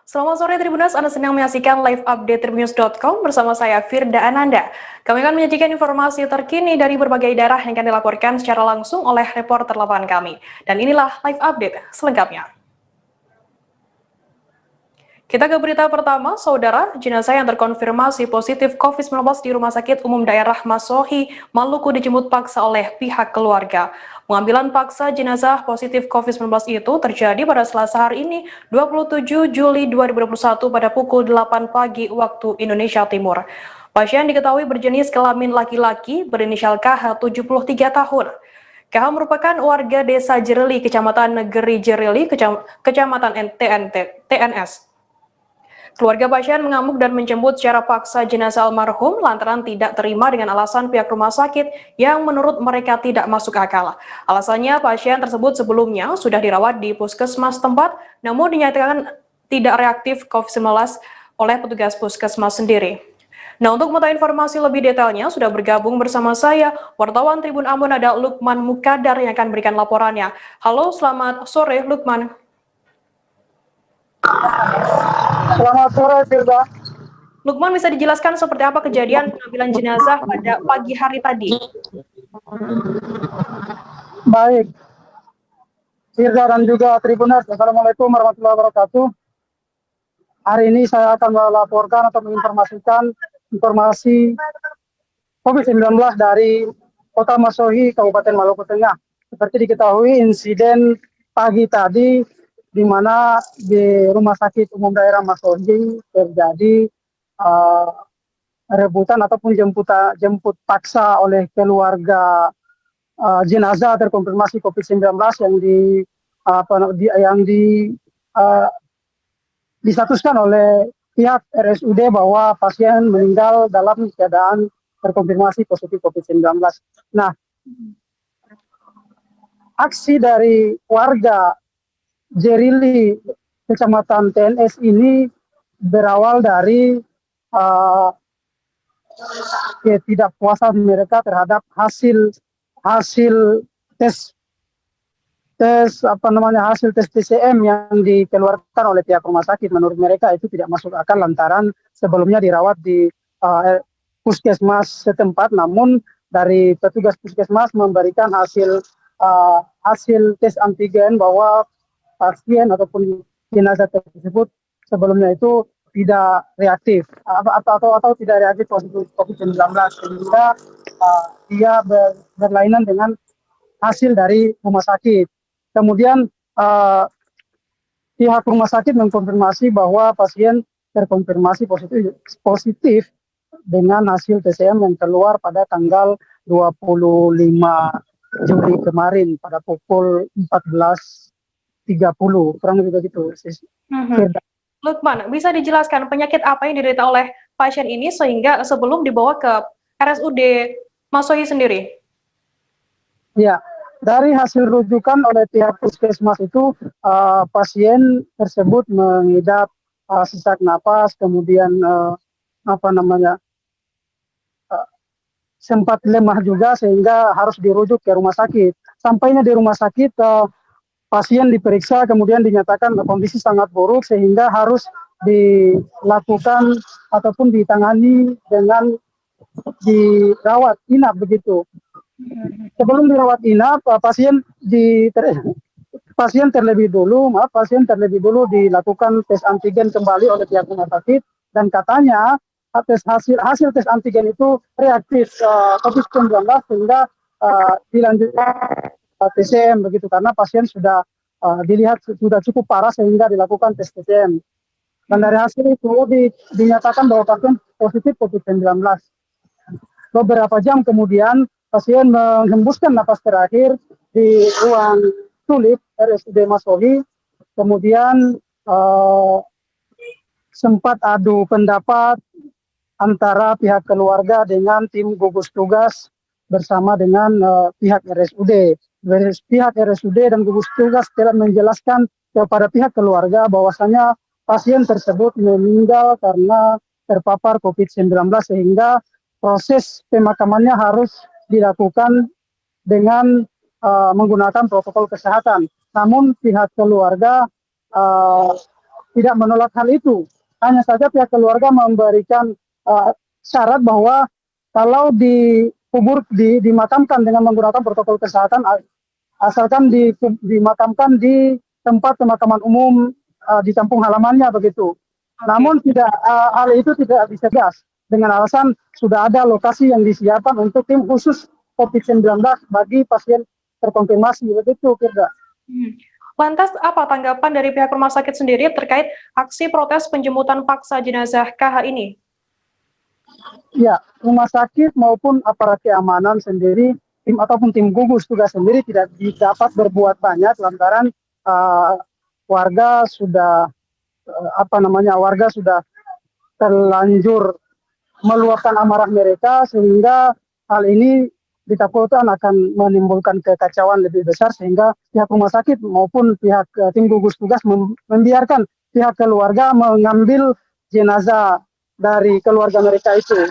Selamat sore Tribuners, Anda sedang menyaksikan live update tribunnews.com bersama saya Firda Ananda. Kami akan menyajikan informasi terkini dari berbagai daerah yang akan dilaporkan secara langsung oleh reporter lapangan kami. Dan inilah live update selengkapnya. Kita ke berita pertama, saudara, jenazah yang terkonfirmasi positif COVID-19 di Rumah Sakit Umum Daerah Masohi, Maluku dijemput paksa oleh pihak keluarga. Pengambilan paksa jenazah positif COVID-19 itu terjadi pada Selasa hari ini, 27 Juli 2021 pada pukul 8 pagi waktu Indonesia Timur. Pasien diketahui berjenis kelamin laki-laki berinisial KH 73 tahun. KH merupakan warga Desa Jereli, Kecamatan Negeri Jereli, Kecamatan TNS. Keluarga pasien mengamuk dan menjemput secara paksa jenazah almarhum lantaran tidak terima dengan alasan pihak rumah sakit yang menurut mereka tidak masuk akal. Alasannya pasien tersebut sebelumnya sudah dirawat di puskesmas tempat, namun dinyatakan tidak reaktif COVID-19 oleh petugas puskesmas sendiri. Nah, untuk mengetahui informasi lebih detailnya, sudah bergabung bersama saya, wartawan Tribun Ambon ada Lukman Mukadar yang akan berikan laporannya. Halo, selamat sore Lukman. Selamat sore, Firda. Lukman, bisa dijelaskan seperti apa kejadian pengambilan jenazah pada pagi hari tadi? Baik, Firda dan juga Tribuners, Assalamualaikum warahmatullahi wabarakatuh. Hari ini saya akan melaporkan atau menginformasikan informasi COVID-19 dari Kota Masohi, Kabupaten Maluku Tengah. Seperti diketahui, insiden pagi tadi di mana di Rumah Sakit Umum Daerah Masohi terjadi rebutan ataupun jemput paksa oleh keluarga jenazah terkonfirmasi COVID-19 yang distatuskan oleh pihak RSUD bahwa pasien meninggal dalam keadaan terkonfirmasi positif COVID-19. Nah, aksi dari warga Jerili, Kecamatan TNS ini berawal dari ketidakpuasan mereka terhadap hasil tes TCM yang dikeluarkan oleh pihak rumah sakit. Menurut mereka itu tidak masuk akal lantaran sebelumnya dirawat di puskesmas setempat, namun dari petugas puskesmas memberikan hasil tes antigen bahwa pasien ataupun jenazah tersebut sebelumnya itu tidak reaktif atau tidak reaktif positif COVID-19, sehingga dia berlainan dengan hasil dari rumah sakit. Kemudian pihak rumah sakit mengkonfirmasi bahwa pasien terkonfirmasi positif dengan hasil TCM yang keluar pada tanggal 25 Juli kemarin pada pukul 14.30, kurang lebih begitu. Lukman, bisa dijelaskan penyakit apa yang diderita oleh pasien ini sehingga sebelum dibawa ke RSUD Masohi sendiri? Ya, dari hasil rujukan oleh pihak puskesmas itu, pasien tersebut mengidap sesak napas, kemudian sempat lemah juga sehingga harus dirujuk ke rumah sakit. Sampainya di rumah sakit, pasien diperiksa kemudian dinyatakan kondisi sangat buruk sehingga harus dilakukan ataupun ditangani dengan dirawat inap begitu. Sebelum dirawat inap, pasien terlebih dulu dilakukan tes antigen kembali oleh pihak rumah sakit, dan katanya hasil tes antigen itu reaktif COVID-19 sehingga dilanjutkan TCM begitu, karena pasien sudah dilihat sudah cukup parah sehingga dilakukan tes TCM. Dan dari hasil itu dinyatakan bahwa pasien positif COVID-19. Beberapa jam kemudian pasien menghembuskan napas terakhir di ruang tulip RSUD Masohi. Kemudian sempat adu pendapat antara pihak keluarga dengan tim gugus tugas bersama dengan pihak RSUD. Pihak RSUD dan gugus tugas telah menjelaskan kepada pihak keluarga bahwasanya pasien tersebut meninggal karena terpapar COVID-19 sehingga proses pemakamannya harus dilakukan dengan menggunakan protokol kesehatan. Namun pihak keluarga tidak menolak hal itu. Hanya saja pihak keluarga memberikan syarat bahwa kalau dimakamkan dengan menggunakan protokol kesehatan, asalkan dimakamkan di tempat pemakaman umum di kampung halamannya begitu. Namun hal itu tidak bisa gas dengan alasan sudah ada lokasi yang disiapkan untuk tim khusus COVID-19 bagi pasien terkonfirmasi begitu, Firda. Lantas apa tanggapan dari pihak rumah sakit sendiri terkait aksi protes penjemputan paksa jenazah KH ini? Ya, rumah sakit maupun aparat keamanan sendiri tim gugus tugas sendiri tidak dapat berbuat banyak lantaran warga sudah warga sudah terlanjur meluapkan amarah mereka, sehingga hal ini ditakutkan akan menimbulkan kekacauan lebih besar, sehingga pihak rumah sakit maupun pihak tim gugus tugas membiarkan pihak keluarga mengambil jenazah dari keluarga mereka itu.